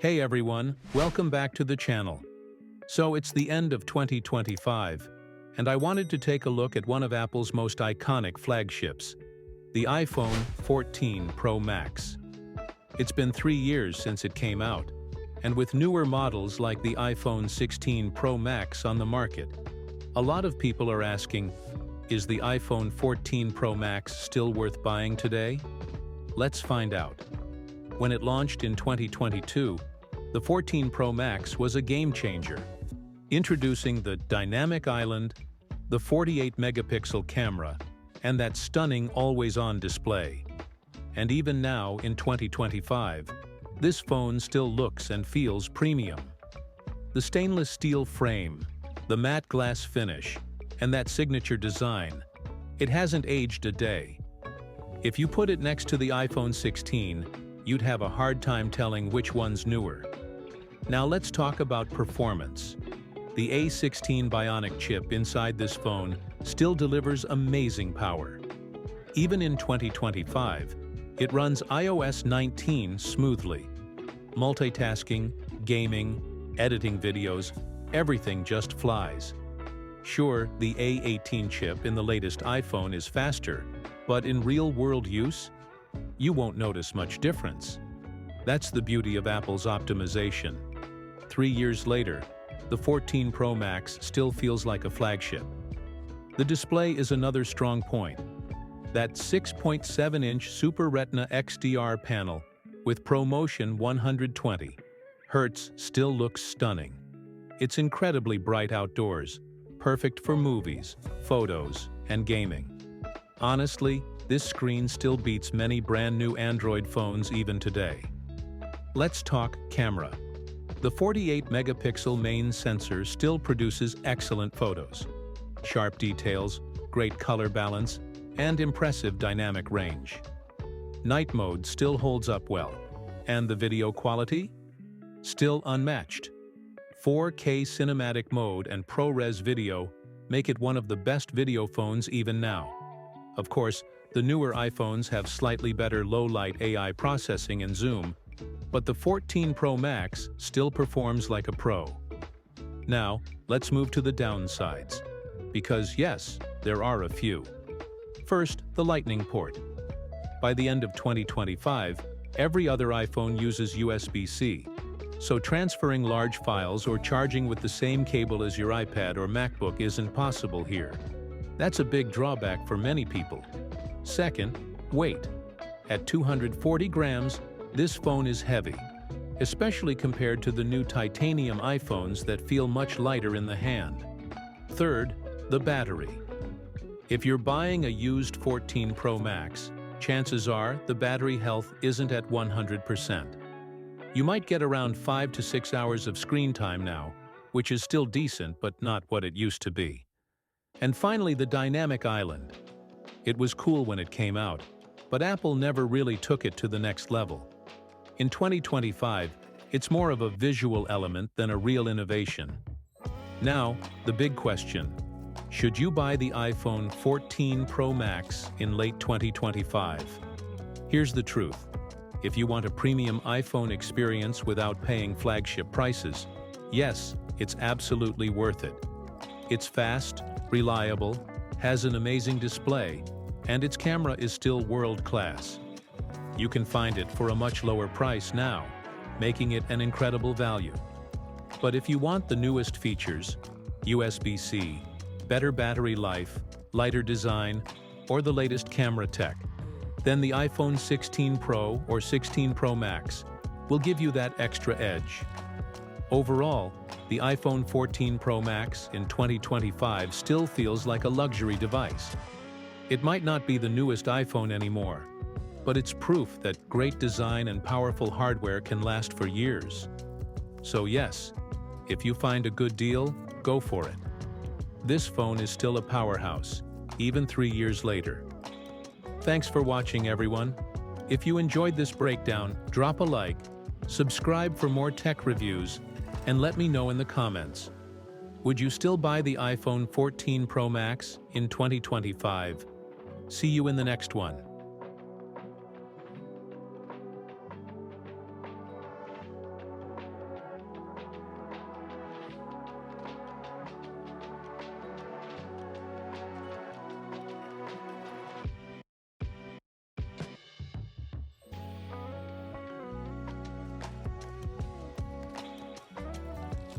Hey everyone, welcome back to the channel. So it's the end of 2025, and I wanted to take a look at one of Apple's most iconic flagships, the iPhone 14 Pro Max. It's been 3 years since it came out, and with newer models like the iPhone 16 Pro Max on the market, a lot of people are asking, is the iPhone 14 Pro Max still worth buying today? Let's find out. When it launched in 2022, the 14 Pro Max was a game-changer, introducing the dynamic island, the 48-megapixel camera, and that stunning always-on display. And even now, in 2025, this phone still looks and feels premium. The stainless steel frame, the matte glass finish, and that signature design, it hasn't aged a day. If you put it next to the iPhone 16, you'd have a hard time telling which one's newer. Now let's talk about performance. The A16 Bionic chip inside this phone still delivers amazing power. Even in 2025, it runs iOS 19 smoothly. Multitasking, gaming, editing videos, everything just flies. Sure, the A18 chip in the latest iPhone is faster, but in real-world use, you won't notice much difference. That's the beauty of Apple's optimization. 3 years later, the 14 Pro Max still feels like a flagship. The display is another strong point. That 6.7-inch Super Retina XDR panel with ProMotion 120 Hz still looks stunning. It's incredibly bright outdoors, perfect for movies, photos, and gaming. Honestly, this screen still beats many brand-new Android phones even today. Let's talk camera. The 48-megapixel main sensor still produces excellent photos. Sharp details, great color balance, and impressive dynamic range. Night mode still holds up well. And the video quality? Still unmatched. 4K cinematic mode and ProRes video make it one of the best video phones even now. Of course, the newer iPhones have slightly better low-light AI processing and zoom, but the 14 Pro Max still performs like a pro. Now, let's move to the downsides. Because yes, there are a few. First, the Lightning port. By the end of 2025, every other iPhone uses USB-C, so transferring large files or charging with the same cable as your iPad or MacBook isn't possible here. That's a big drawback for many people. Second, weight. At 240 grams, this phone is heavy, especially compared to the new titanium iPhones that feel much lighter in the hand. Third, the battery. If you're buying a used 14 Pro Max, chances are the battery health isn't at 100%. You might get around 5 to 6 hours of screen time now, which is still decent but not what it used to be. And finally, the dynamic island. It was cool when it came out, but Apple never really took it to the next level. In 2025, it's more of a visual element than a real innovation. Now, the big question. Should you buy the iPhone 14 Pro Max in late 2025? Here's the truth. If you want a premium iPhone experience without paying flagship prices, yes, it's absolutely worth it. It's fast, reliable, has an amazing display, and its camera is still world-class. You can find it for a much lower price now, making it an incredible value. But if you want the newest features, USB-C, better battery life, lighter design, or the latest camera tech, then the iPhone 16 Pro or 16 Pro Max will give you that extra edge. Overall, the iPhone 14 Pro Max in 2025 still feels like a luxury device. It might not be the newest iPhone anymore, but it's proof that great design and powerful hardware can last for years. So yes, if you find a good deal, go for it. This phone is still a powerhouse, even 3 years later. Thanks for watching, everyone. If you enjoyed this breakdown, drop a like, subscribe for more tech reviews, and let me know in the comments. Would you still buy the iPhone 14 Pro Max in 2025? See you in the next one.